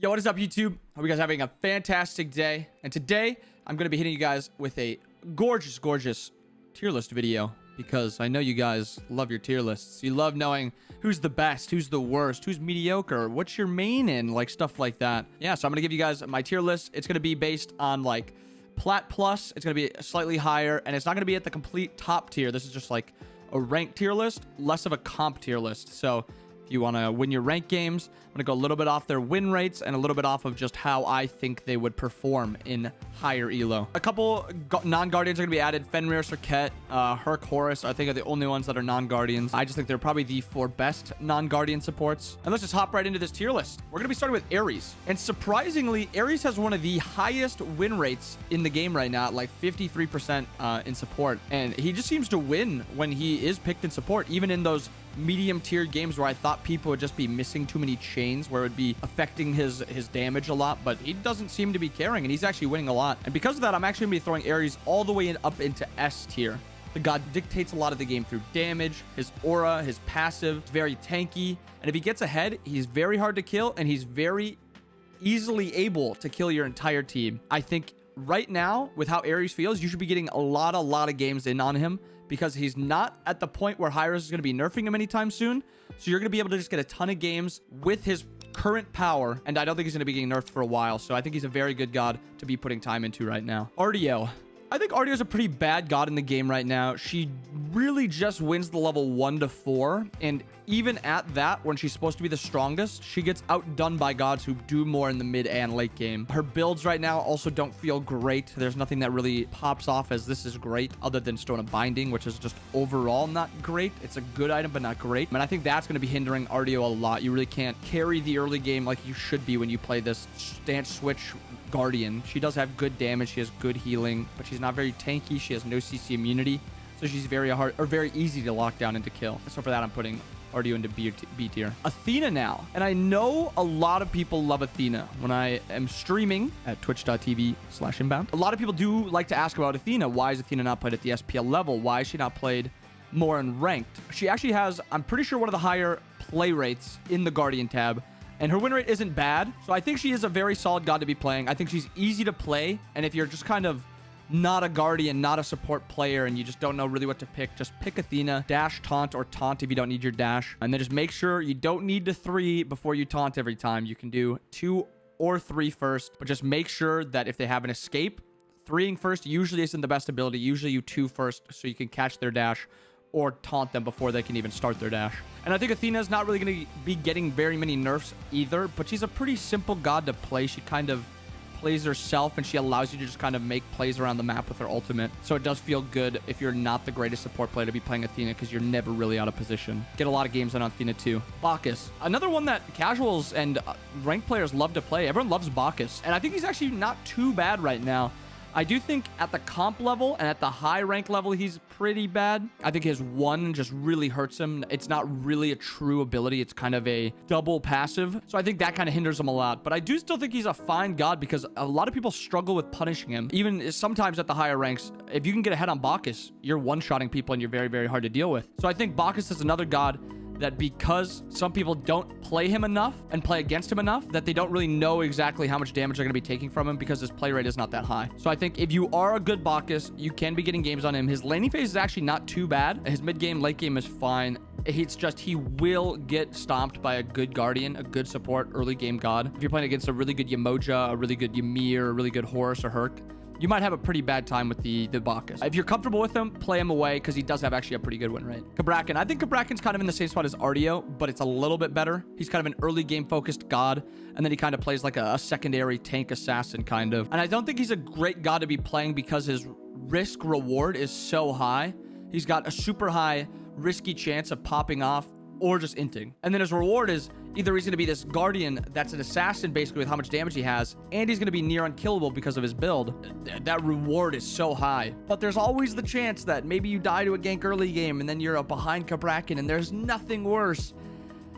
Yo, what is up, YouTube? Hope you guys are having a fantastic day. And today, I'm going to be hitting you guys with a gorgeous, gorgeous tier list video. Because I know you guys love your tier lists. You love knowing who's the best, who's the worst, who's mediocre, what's your main in, like stuff like that. Yeah, so I'm going to give you guys my tier list. It's going to be based on like Plat Plus. It's going to be slightly higher. And it's not going to be at the complete top tier. This is just like a ranked tier list, less of a comp tier list. So if you want to win your rank games, I'm going to go a little bit off their win rates and a little bit off of just how I think they would perform in higher elo. A couple non-guardians are going to be added. Fenrir, Serket, Herc, Horus, I think are the only ones that are non-guardians. I just think they're probably the 4 best non-guardian supports. And let's just hop right into this tier list. We're going to be starting with Aries. And surprisingly, Aries has one of the highest win rates in the game right now, like 53% in support. And he just seems to win when he is picked in support, even in those medium tier games where I thought people would just be missing too many chains where it would be affecting his damage a lot, but he doesn't seem to be caring, and he's actually winning a lot. And because of that, I'm actually gonna be throwing Aries all the way up into S tier. The god dictates a lot of the game through damage, his aura, his passive, very tanky, and if he gets ahead, he's very hard to kill, and he's very easily able to kill your entire team. I think right now, with how Aries feels, you should be getting a lot of games in on him, because he's not at the point where Hyros is going to be nerfing him anytime soon. So you're going to be able to just get a ton of games with his current power. And I don't think he's going to be getting nerfed for a while. So I think he's a very good god to be putting time into right now. Artio. I think Artio is a pretty bad god in the game right now. She really just wins the level 1 to 4. And even at that, when she's supposed to be the strongest, she gets outdone by gods who do more in the mid and late game. Her builds right now also don't feel great. There's nothing that really pops off as this is great other than Stone of Binding, which is just overall not great. It's a good item, but not great. And I think that's going to be hindering Artio a lot. You really can't carry the early game like you should be when you play this stance switch Guardian. She does have good damage. She has good healing, but she's not very tanky. She has no CC immunity. So she's very hard or very easy to lock down and to kill. So for that, I'm putting Artio into B tier. Athena now. And I know a lot of people love Athena. When I am streaming at twitch.tv/inbound, a lot of people do like to ask about Athena. Why is Athena not played at the SPL level? Why is she not played more in ranked? She actually has, I'm pretty sure, one of the higher play rates in the Guardian tab. And her win rate isn't bad. So I think she is a very solid god to be playing. I think she's easy to play. And if you're just kind of not a guardian, not a support player, and you just don't know really what to pick, just pick Athena, dash, taunt, or taunt if you don't need your dash. And then just make sure you don't need to 3 before you taunt every time. You can do 2 or 3 first, but just make sure that if they have an escape, 3ing first usually isn't the best ability. Usually you 2 first so you can catch their dash or taunt them before they can even start their dash. And I think Athena's not really going to be getting very many nerfs either, but she's a pretty simple god to play. She kind of plays herself, and she allows you to just kind of make plays around the map with her ultimate. So it does feel good if you're not the greatest support player to be playing Athena, because you're never really out of position. Get a lot of games on Athena too. Bacchus. Another one that casuals and ranked players love to play. Everyone loves Bacchus. And I think he's actually not too bad right now. I do think at the comp level and at the high rank level, he's pretty bad. I think his 1 just really hurts him. It's not really a true ability. It's kind of a double passive. So I think that kind of hinders him a lot. But I do still think he's a fine god because a lot of people struggle with punishing him. Even sometimes at the higher ranks, if you can get ahead on Bacchus, you're one-shotting people and you're very, very hard to deal with. So I think Bacchus is another god that because some people don't play him enough and play against him enough, that they don't really know exactly how much damage they're going to be taking from him because his play rate is not that high. So I think if you are a good Bacchus, you can be getting games on him. His laning phase is actually not too bad. His mid game, late game is fine. It's just he will get stomped by a good Guardian, a good support, early game god. If you're playing against a really good Yamoja, a really good Ymir, a really good Horus or Herc, you might have a pretty bad time with the Bacchus. If you're comfortable with him, play him away because he does have actually a pretty good win rate. Cabrakan. I think Cabrakan's kind of in the same spot as Artio, but it's a little bit better. He's kind of an early game focused god, and then he kind of plays like a secondary tank assassin kind of. And I don't think he's a great god to be playing because his risk reward is so high. He's got a super high risky chance of popping off or just inting. And then his reward is either he's going to be this guardian that's an assassin basically with how much damage he has, and he's going to be near unkillable because of his build. That reward is so high. But there's always the chance that maybe you die to a gank early game and then you're behind Cabrakan, and there's nothing worse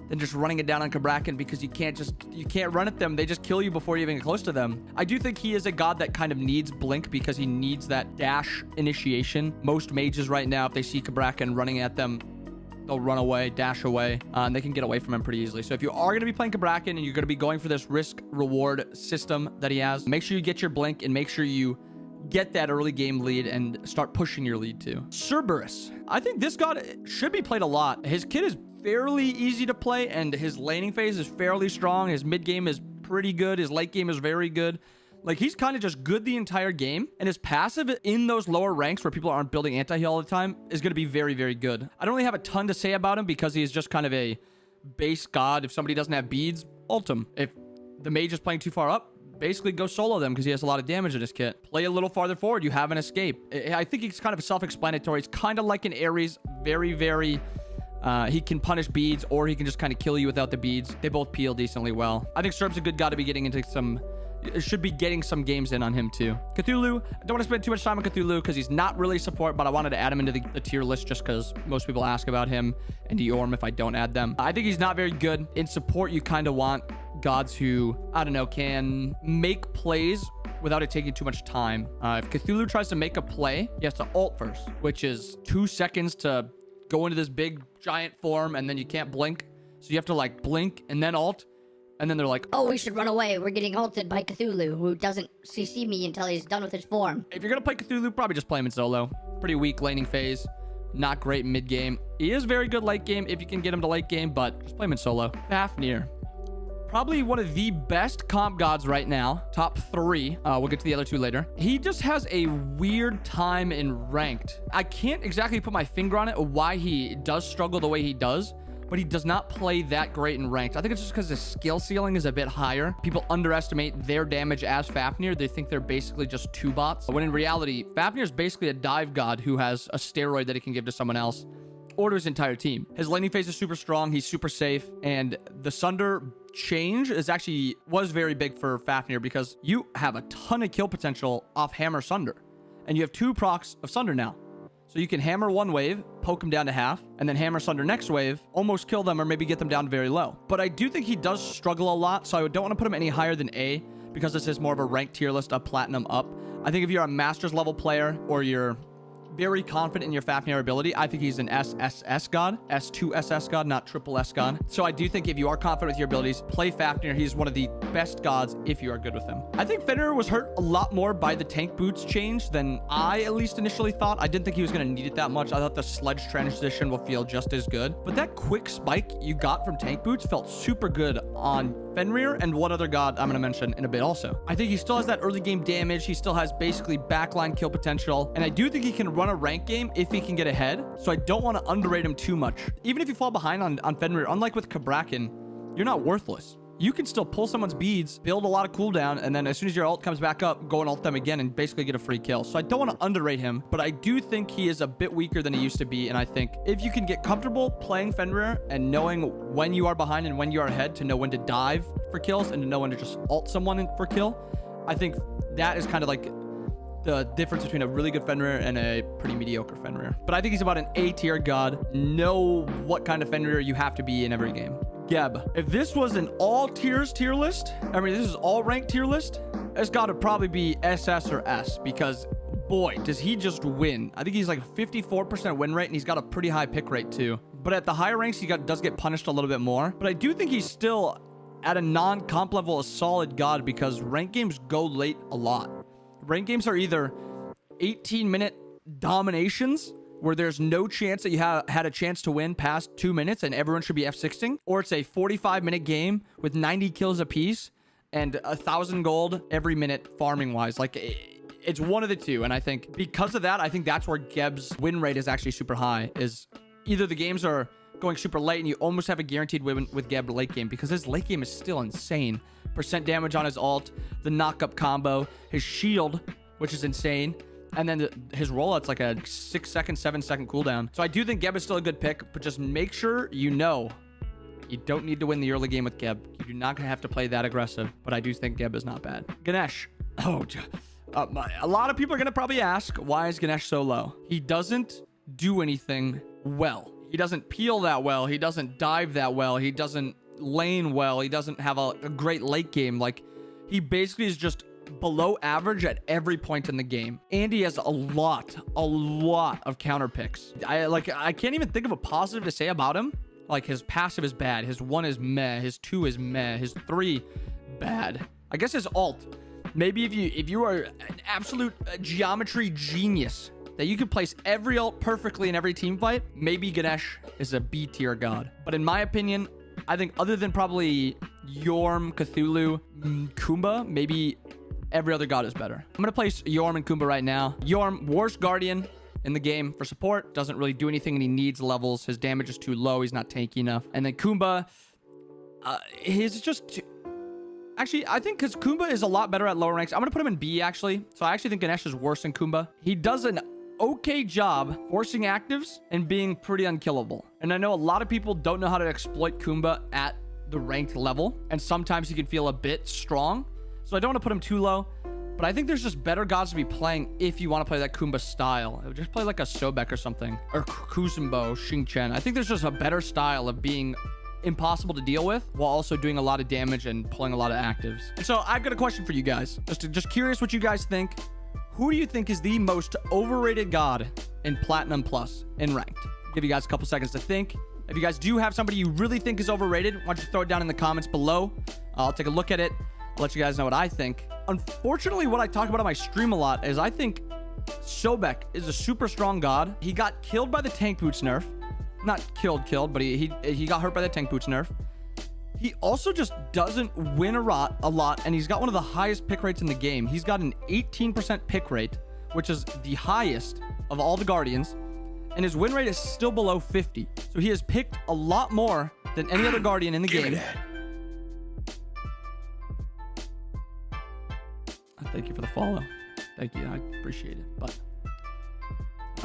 than just running it down on Cabrakan because you can't run at them. They just kill you before you even get close to them. I do think he is a god that kind of needs blink because he needs that dash initiation. Most mages right now, if they see Cabrakan running at them, they'll run away, dash away, and they can get away from him pretty easily. So if you are going to be playing Cabrakan and you're going to be going for this risk reward system that he has, make sure you get your blink and make sure you get that early game lead and start pushing your lead too. Cerberus. I think this god should be played a lot. His kit is fairly easy to play and his laning phase is fairly strong. His mid game is pretty good. His late game is very good. Like, he's kind of just good the entire game, and his passive in those lower ranks where people aren't building anti-heal all the time is going to be very, very good. I don't really have a ton to say about him because he is just kind of a base god. If somebody doesn't have beads, ult him. If the mage is playing too far up, basically go solo them because he has a lot of damage in his kit. Play a little farther forward, you have an escape. I think he's kind of self-explanatory. It's kind of like an Aries, very, very... he can punish beads or he can just kind of kill you without the beads. They both peel decently well. I think Serb's a good god to be getting into some... should be getting some games in on him too. Cthulhu, I don't want to spend too much time on Cthulhu because he's not really support, but I wanted to add him into the tier list just because most people ask about him and Diorm if I don't add them. I think he's not very good. In support, you kind of want gods who, I don't know, can make plays without it taking too much time. If Cthulhu tries to make a play, he has to ult first, which is 2 seconds to go into this big giant form and then you can't blink. So you have to like blink and then ult. And then they're like, oh, we should run away. We're getting ulted by Cthulhu, who doesn't CC me until he's done with his form. If you're going to play Cthulhu, probably just play him in solo. Pretty weak laning phase. Not great mid game. He is very good late game if you can get him to late game, but just play him in solo. Fafnir. Probably one of the best comp gods right now. Top 3. We'll get to the other 2 later. He just has a weird time in ranked. I can't exactly put my finger on it why he does struggle the way he does, but he does not play that great in ranked. I think it's just because his skill ceiling is a bit higher. People underestimate their damage as Fafnir. They think they're basically just 2 bots. When in reality, Fafnir is basically a dive god who has a steroid that he can give to someone else or to his entire team. His laning phase is super strong. He's super safe. And the Sunder change was very big for Fafnir because you have a ton of kill potential off Hammer Sunder. And you have 2 procs of Sunder now. So you can hammer 1 wave, poke him down to half, and then hammer Sunder next wave, almost kill them or maybe get them down very low. But I do think he does struggle a lot, so I don't want to put him any higher than A because this is more of a ranked tier list of platinum up. I think if you're a master's level player or you're very confident in your Fafnir ability, I think he's an SSS god, S2SS god, not triple S god. So I do think if you are confident with your abilities, play Fafnir. He's one of the best gods if you are good with him. I think Fafnir was hurt a lot more by the tank boots change than I at least initially thought. I didn't think he was going to need it that much. I thought the sledge transition will feel just as good. But that quick spike you got from tank boots felt super good on Fenrir and one other god I'm going to mention in a bit also. I think he still has that early game damage. He still has basically backline kill potential. And I do think he can run a rank game if he can get ahead. So I don't want to underrate him too much. Even if you fall behind on Fenrir, unlike with Cabrakan, you're not worthless. You can still pull someone's beads, build a lot of cooldown, and then as soon as your ult comes back up, go and ult them again and basically get a free kill. So I don't want to underrate him, but I do think he is a bit weaker than he used to be. And I think if you can get comfortable playing Fenrir and knowing when you are behind and when you are ahead to know when to dive for kills and to know when to just ult someone for kill, I think that is kind of like the difference between a really good Fenrir and a pretty mediocre Fenrir. But I think he's about an A tier god. Know what kind of Fenrir you have to be in every game. Geb. If this was an all tiers tier list, I mean, this is all ranked tier list, it's got to probably be SS or S because boy, does he just win. I think he's like 54% win rate and he's got a pretty high pick rate too. But at the higher ranks, he does get punished a little bit more. But I do think he's still at a non-comp level a solid god because rank games go late a lot. Rank games are either 18-minute dominations where there's no chance that you had a chance to win past 2 minutes and everyone should be F6ing, or it's a 45-minute game with 90 kills apiece and 1,000 gold every minute farming wise. Like, it's one of the two. And I think because of that, I think that's where Geb's win rate is actually super high, is either the games are going super late and you almost have a guaranteed win with Geb late game because his late game is still insane. Percent damage on his ult, the knock-up combo, his shield, which is insane. And then his rollout's like a 6-second, 7-second cooldown. So I do think Geb is still a good pick, but just make sure you know you don't need to win the early game with Geb. You do not have to play that aggressive, but I do think Geb is not bad. Ganesh. Oh, a lot of people are going to probably ask, why is Ganesh so low? He doesn't do anything well. He doesn't peel that well. He doesn't dive that well. He doesn't lane well. He doesn't have a great late game. Like, he basically is just below average at every point in the game. And he has a lot of counter picks. I can't even think of a positive to say about him. Like, his passive is bad. His 1 is meh. His 2 is meh. His 3, bad. I guess his alt. Maybe if you are an absolute geometry genius, that you can place every ult perfectly in every team fight, maybe Ganesh is a B tier god. But in my opinion, I think other than probably Yorm, Cthulhu, Kumba, maybe every other god is better. I'm going to place Yorm and Kumba right now. Yorm, worst guardian in the game for support. Doesn't really do anything and he needs levels. His damage is too low. He's not tanky enough. And then Kumba, he's just... Actually, I think because Kumba is a lot better at lower ranks. I'm going to put him in B, actually. So I actually think Ganesh is worse than Kumba. He does an okay job forcing actives and being pretty unkillable. And I know a lot of people don't know how to exploit Kumba at the ranked level. And sometimes he can feel a bit strong. So I don't want to put him too low. But I think there's just better gods to be playing if you want to play that Kumba style. Just play like a Sobek or something. Or Kuzumbo, Xing Chen. I think there's just a better style of being impossible to deal with while also doing a lot of damage and pulling a lot of actives. And so I've got a question for you guys. Just curious what you guys think. Who do you think is the most overrated god in Platinum Plus in Ranked? I'll give you guys a couple seconds to think. If you guys do have somebody you really think is overrated, why don't you throw it down in the comments below. I'll take a look at it. I'll let you guys know what I think. Unfortunately, what I talk about on my stream a lot is I think Sobek is a super strong god. He got killed by the tank boots nerf. Not killed, but he got hurt by the tank boots nerf. He also just doesn't win a lot, and he's got one of the highest pick rates in the game. He's got an 18% pick rate, which is the highest of all the Guardians, and his win rate is still below 50. So he has picked a lot more than any other Guardian in the game. Thank you for the follow. Thank you. I appreciate it. But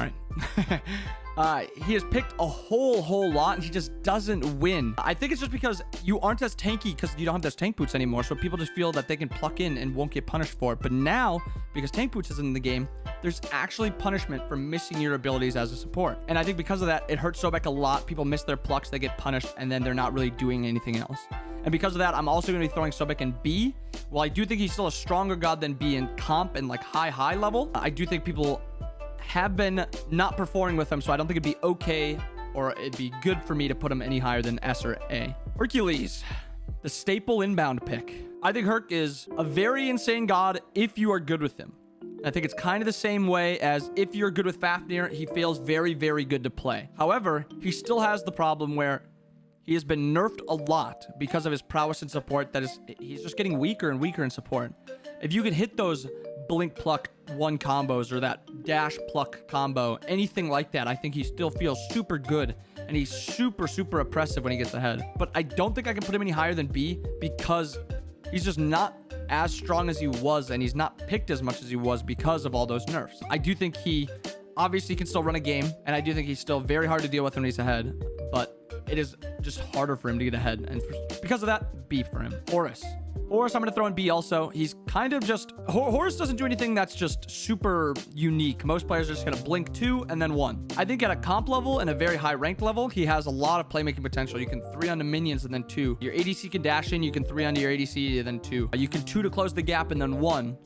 all right. He has picked a whole lot and he just doesn't win. I think it's just because you aren't as tanky because you don't have those tank boots anymore. So people just feel that they can pluck in and won't get punished for it. But now, because tank boots is in the game, there's actually punishment for missing your abilities as a support. And I think because of that, it hurts Sobek a lot. People miss their plucks, they get punished, and then they're not really doing anything else. And because of that, I'm also going to be throwing Sobek in B. While I do think he's still a stronger god than B in comp and like high level, I do think people have been not performing with him, so I don't think it'd be okay or it'd be good for me to put him any higher than S or A. Hercules, the staple inbound pick. I think Herc is a very insane god if you are good with him. I think it's kind of the same way as if you're good with Fafnir, he feels very good to play. However, he still has the problem where he has been nerfed a lot because of his prowess in support. He's just getting weaker and weaker in support. If you can hit those blink pluck 1 combos or that dash pluck combo, anything like that, I think he still feels super good and he's super oppressive when he gets ahead. But I don't think I can put him any higher than B because he's just not as strong as he was and he's not picked as much as he was because of all those nerfs. I do think he obviously can still run a game, and I do think he's still very hard to deal with when he's ahead, but it is just harder for him to get ahead, and because of that, B for him. Horus, I'm going to throw in B also. He's kind of just... Horus doesn't do anything that's just super unique. Most players are just going to blink 2 and then 1. I think at a comp level and a very high ranked level, he has a lot of playmaking potential. You can 3 onto minions and then 2. Your ADC can dash in. You can 3 onto your ADC and then 2. You can 2 to close the gap and then 1.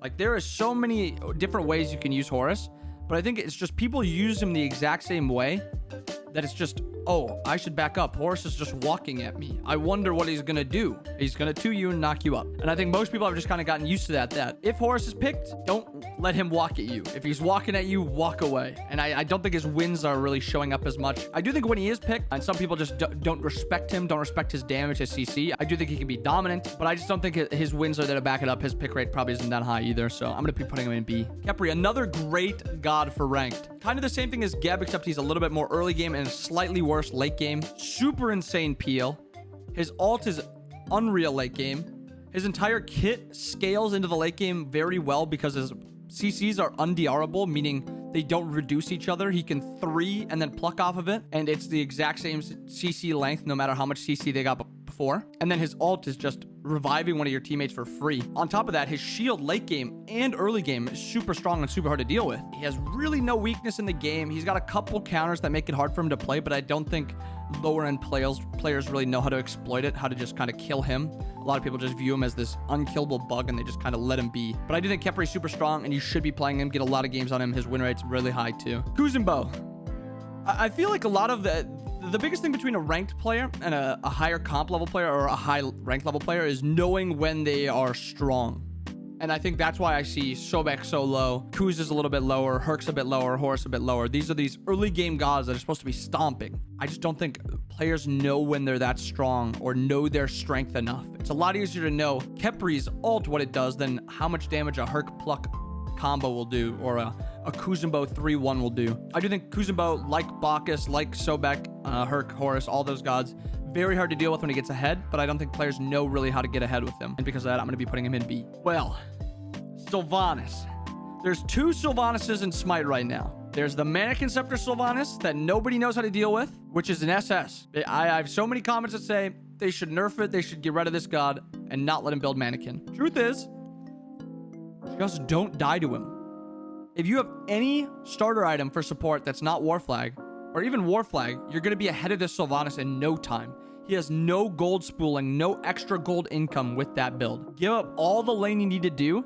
Like, there are so many different ways you can use Horus, but I think it's just people use him the exact same way that it's just... Oh, I should back up. Horus is just walking at me. I wonder what he's going to do. He's going to 2 you and knock you up. And I think most people have just kind of gotten used to that if Horus is picked, don't let him walk at you. If he's walking at you, walk away. And I don't think his wins are really showing up as much. I do think when he is picked, and some people just don't respect him, don't respect his damage, his CC, I do think he can be dominant, but I just don't think his wins are there to back it up. His pick rate probably isn't that high either, so I'm going to be putting him in B. Khepri, another great god for ranked. Kind of the same thing as Geb, except he's a little bit more early game and slightly worse late game. Super insane peel. His ult is unreal late game. His entire kit scales into the late game very well because his CCs are undiarable, meaning they don't reduce each other. He can 3 and then pluck off of it, and it's the exact same CC length no matter how much CC they got before. And then his ult is just reviving one of your teammates for free. On top of that, his shield late game and early game is super strong and super hard to deal with. He has really no weakness in the game. He's got a couple counters that make it hard for him to play, but I don't think lower end players really know how to exploit it, how to just kind of kill him. A lot of people just view him as this unkillable bug and they just kind of let him be. But I do think Khepri's super strong and you should be playing him, get a lot of games on him. His win rate's really high too. Kuzenbo. I feel like a lot of the biggest thing between a ranked player and a higher comp level player or a high ranked level player is knowing when they are strong. And I think that's why I see Sobek so low, Kuz is a little bit lower, Herc's a bit lower, Horus a bit lower. These are these early game gods that are supposed to be stomping. I just don't think players know when they're that strong or know their strength enough. It's a lot easier to know Khepri's ult what it does than how much damage a Herc Pluck combo will do or a Kuzenbo 3-1 will do. I do think Kuzenbo, like Bacchus, like Sobek, Herc, Horus, all those gods, very hard to deal with when he gets ahead, but I don't think players know really how to get ahead with him. And because of that, I'm going to be putting him in B. Well, Sylvanas. There's two Sylvanas in Smite right now. There's the Mannequin Scepter Sylvanas that nobody knows how to deal with, which is an SS. I have so many comments that say they should nerf it, they should get rid of this god, and not let him build Mannequin. Truth is, just don't die to him. If you have any starter item for support that's not War Flag, or even War Flag, you're going to be ahead of this Sylvanas in no time. He has no gold spooling, no extra gold income with that build. Give up all the lane you need to do.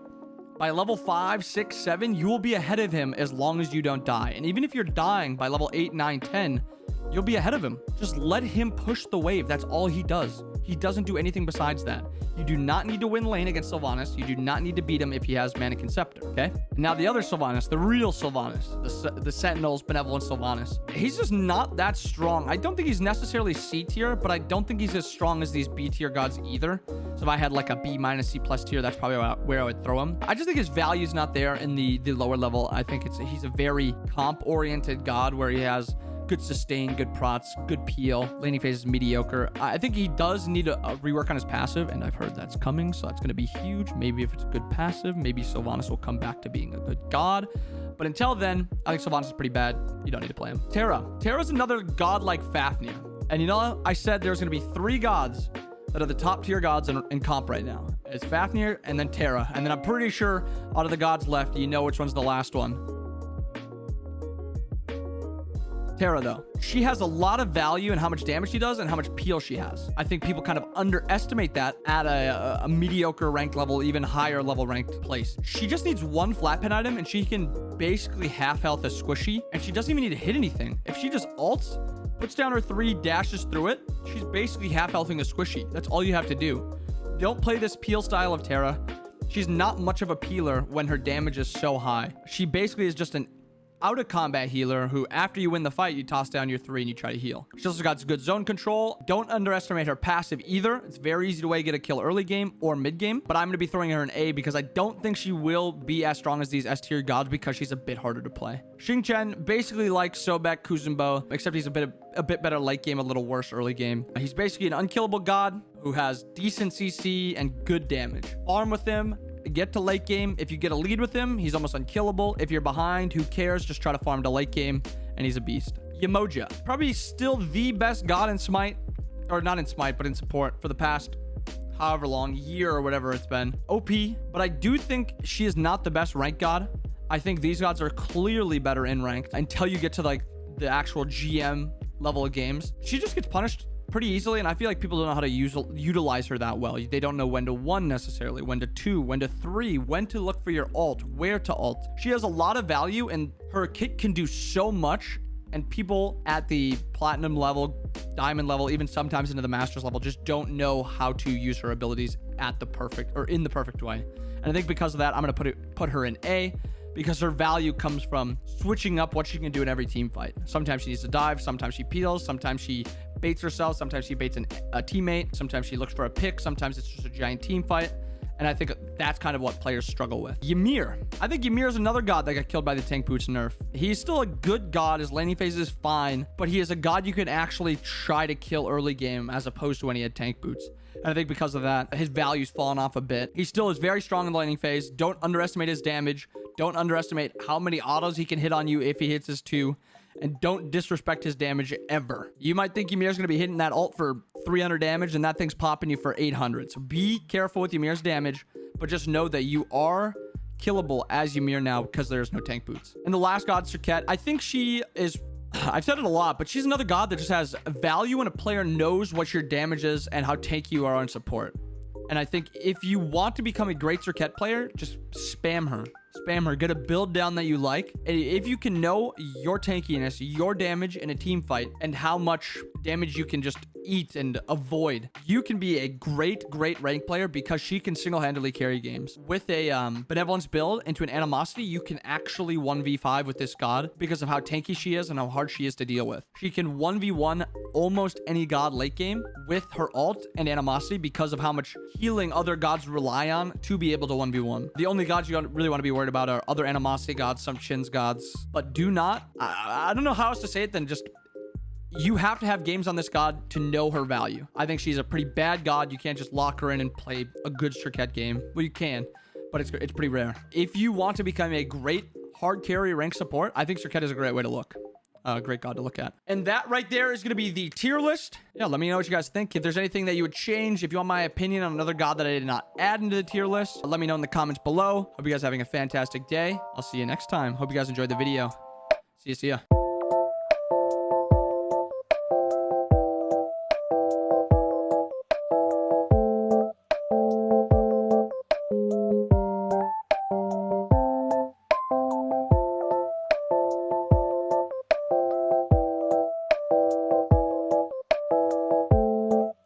By level 5, 6, 7, you will be ahead of him as long as you don't die. And even if you're dying by level 8, 9, 10, you'll be ahead of him. Just let him push the wave. That's all he does. He doesn't do anything besides that. You do not need to win lane against Sylvanas. You do not need to beat him if he has Mannequin Scepter, okay? Now the other Sylvanas, the real Sylvanas, the Sentinels, Benevolent Sylvanas, he's just not that strong. I don't think he's necessarily C tier, but I don't think he's as strong as these B tier gods either. So if I had like a B minus C plus tier, that's probably where I would throw him. I just think his value's not there in the lower level. I think he's a very comp-oriented god where he has good sustain, good prots, good peel. Laning phase is mediocre. I think he does need a rework on his passive, and I've heard that's coming, so that's going to be huge. Maybe if it's a good passive, maybe Sylvanas will come back to being a good god. But until then, I think Sylvanas is pretty bad. You don't need to play him. Terra. Terra's another god like Fafnir. And you know, I said there's going to be 3 gods that are the top tier gods in comp right now. It's Fafnir and then Terra. And then I'm pretty sure out of the gods left, you know which one's the last one. Terra, though. She has a lot of value in how much damage she does and how much peel she has. I think people kind of underestimate that at a mediocre ranked level, even higher level ranked place. She just needs one flat pen item and she can basically half health a squishy, and she doesn't even need to hit anything. If she just ults, puts down her 3, dashes through it, she's basically half healthing a squishy. That's all you have to do. Don't play this peel style of Terra. She's not much of a peeler when her damage is so high. She basically is just an out of combat healer who, after you win the fight, you toss down your 3 and you try to heal. She also got good zone control. Don't underestimate her passive either. It's very easy to get a kill early game or mid game, but I'm going to be throwing her an A because I don't think she will be as strong as these S tier gods because she's a bit harder to play. Xing Chen, basically like Sobek, Kuzenbo, except he's a bit better late game, a little worse early game. He's basically an unkillable god who has decent CC and good damage. Farm with him. Get to late game. If you get a lead with him, he's almost unkillable. If you're behind, who cares? Just try to farm to late game, and he's a beast. Yamoja, probably still the best god in Smite, or not in Smite, but in support for the past however long, year or whatever it's been. OP, but I do think she is not the best ranked god. I think these gods are clearly better in ranked until you get to like the actual GM level of games. She just gets punished pretty easily, and I feel like people don't know how to utilize her that well. They don't know when to 1 necessarily, when to 2, when to 3, when to look for your ult, where to ult. She has a lot of value, and her kit can do so much, and people at the platinum level, diamond level, even sometimes into the masters level, just don't know how to use her abilities at the perfect or in the perfect way. And I think because of that, I'm going to put her in A, because her value comes from switching up what she can do in every team fight. Sometimes she needs to dive, sometimes she peels, sometimes she baits herself, sometimes she baits a teammate, sometimes she looks for a pick, sometimes it's just a giant team fight. And I think that's kind of what players struggle with. Ymir. I think Ymir is another god that got killed by the tank boots nerf. He's still a good god. His laning phase is fine, but he is a god you can actually try to kill early game as opposed to when he had tank boots. And I think because of that, his value's fallen off a bit. He still is very strong in the laning phase. Don't underestimate his damage. Don't underestimate how many autos he can hit on you if he hits his 2. And don't disrespect his damage ever. You might think Ymir's going to be hitting that ult for 300 damage, and that thing's popping you for 800. So be careful with Ymir's damage, but just know that you are killable as Ymir now because there's no tank boots. And the last god, Serket, I think she is... I've said it a lot, but she's another god that just has value when a player knows what your damage is and how tanky you are on support. And I think if you want to become a great Serket player, just spam her. Spam her. Get a build down that you like. And if you can know your tankiness, your damage in a team fight, and how much damage you can just eat and avoid, you can be a great rank player because she can single-handedly carry games. With a benevolence build into an animosity, you can actually 1v5 with this god because of how tanky she is and how hard she is to deal with. She can 1v1 almost any god late game with her ult and animosity because of how much healing other gods rely on to be able to 1v1. The only gods you really want to be worried about are other animosity gods, some Shin's gods, but do not, I don't know how else to say it than just, you have to have games on this god to know her value. I think she's a pretty bad god. You can't just lock her in and play a good Serket game. Well, you can, but it's pretty rare. If you want to become a great hard carry rank support, I think Serket is a great way to look. Great god to look at. And that right there is going to be the tier list. Yeah, let me know what you guys think. If there's anything that you would change, if you want my opinion on another god that I did not add into the tier list, let me know in the comments below. Hope you guys are having a fantastic day. I'll see you next time. Hope you guys enjoyed the video. See ya.